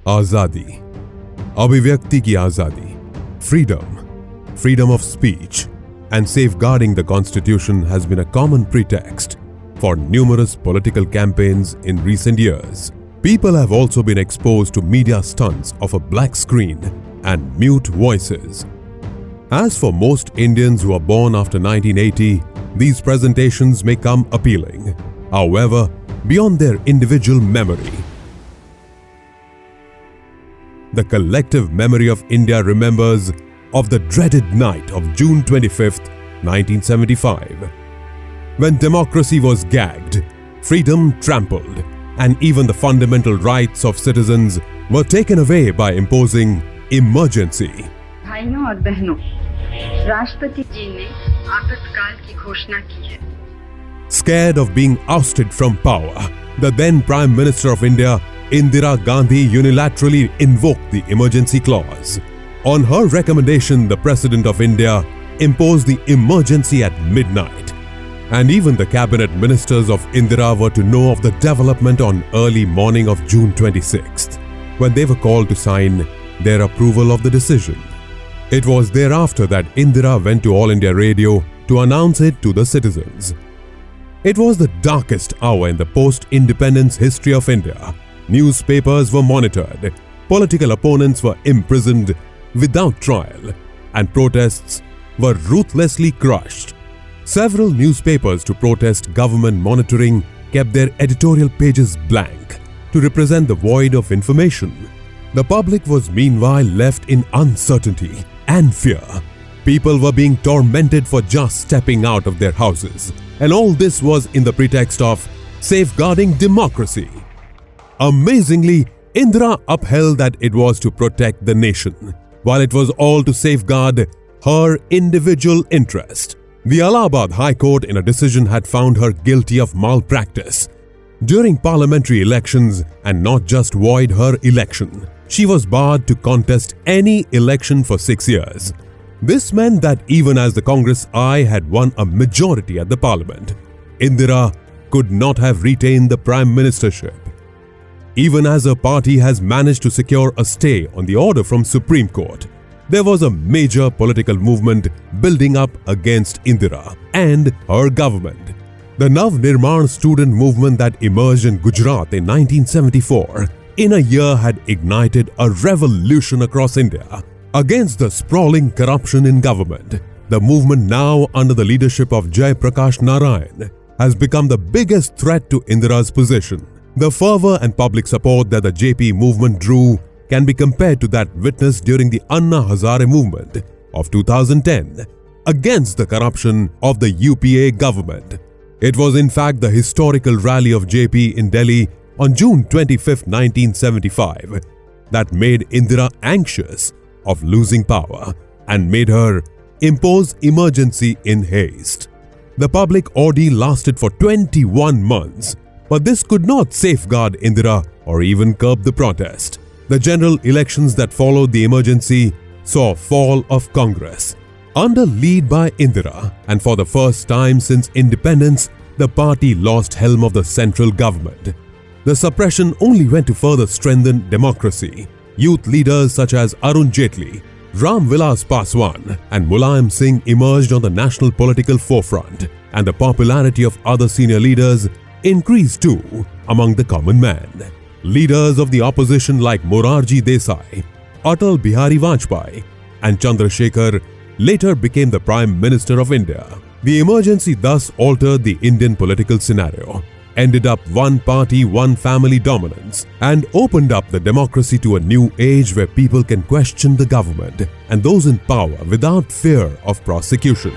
Aazzadi. Abhivyakti ki Aazzadi. Freedom of speech, and safeguarding the constitution has been a common pretext for numerous political campaigns in recent years. People have also been exposed to media stunts of a black screen and mute voices. As for most Indians who are born after 1980, these presentations may come appealing. However, beyond their individual memory, the collective memory of India remembers of the dreaded night of June 25th, 1975, when democracy was gagged, freedom trampled, and even the fundamental rights of citizens were taken away by imposing emergency. भाइयों और बहनों, राष्ट्रपति जी ने आपातकाल की घोषणा की है. Scared of being ousted from power, the then Prime Minister of India, Indira Gandhi, unilaterally invoked the emergency clause. On her recommendation, the President of India imposed the emergency at midnight. And even the cabinet ministers of Indira were to know of the development on early morning of June 26th, when they were called to sign their approval of the decision. It was thereafter that Indira went to All India Radio to announce it to the citizens. It was the darkest hour in the post-independence history of India. Newspapers were monitored, political opponents were imprisoned without trial, and protests were ruthlessly crushed. Several newspapers to protest government monitoring kept their editorial pages blank to represent the void of information. The public was meanwhile left in uncertainty and fear. People were being tormented for just stepping out of their houses, and all this was in the pretext of safeguarding democracy. Amazingly, Indira upheld that it was to protect the nation, while it was all to safeguard her individual interest. The Allahabad High Court in a decision had found her guilty of malpractice during parliamentary elections and not just void her election. She was barred to contest any election for 6 years. This meant that even as the Congress I had won a majority at the parliament, Indira could not have retained the prime ministership. Even as her party has managed to secure a stay on the order from Supreme Court, there was a major political movement building up against Indira and her government. The Nav Nirman student movement that emerged in Gujarat in 1974 in a year had ignited a revolution across India against the sprawling corruption in government. The movement, now under the leadership of Jai Prakash Narayan, has become the biggest threat to Indira's position. The fervor and public support that the JP movement drew can be compared to that witnessed during the Anna Hazare movement of 2010 against the corruption of the UPA government. It was in fact the historical rally of JP in Delhi on June 25, 1975 that made Indira anxious of losing power and made her impose emergency in haste. The public ordeal lasted for 21 months, but this could not safeguard Indira or even curb the protest. The general elections that followed the emergency saw fall of Congress under lead by Indira, and for the first time since independence, the party lost helm of the central government. The suppression only went to further strengthen democracy. Youth leaders such as Arun Jaitley, Ram Vilas Paswan, and Mulayam Singh emerged on the national political forefront, and the popularity of other senior leaders increased too among the common man. Leaders of the opposition like Morarji Desai, Atal Bihari Vajpayee, and Chandrasekhar later became the Prime Minister of India. The emergency thus altered the Indian political scenario, ended up one party, one family dominance, and opened up the democracy to a new age where people can question the government and those in power without fear of prosecution.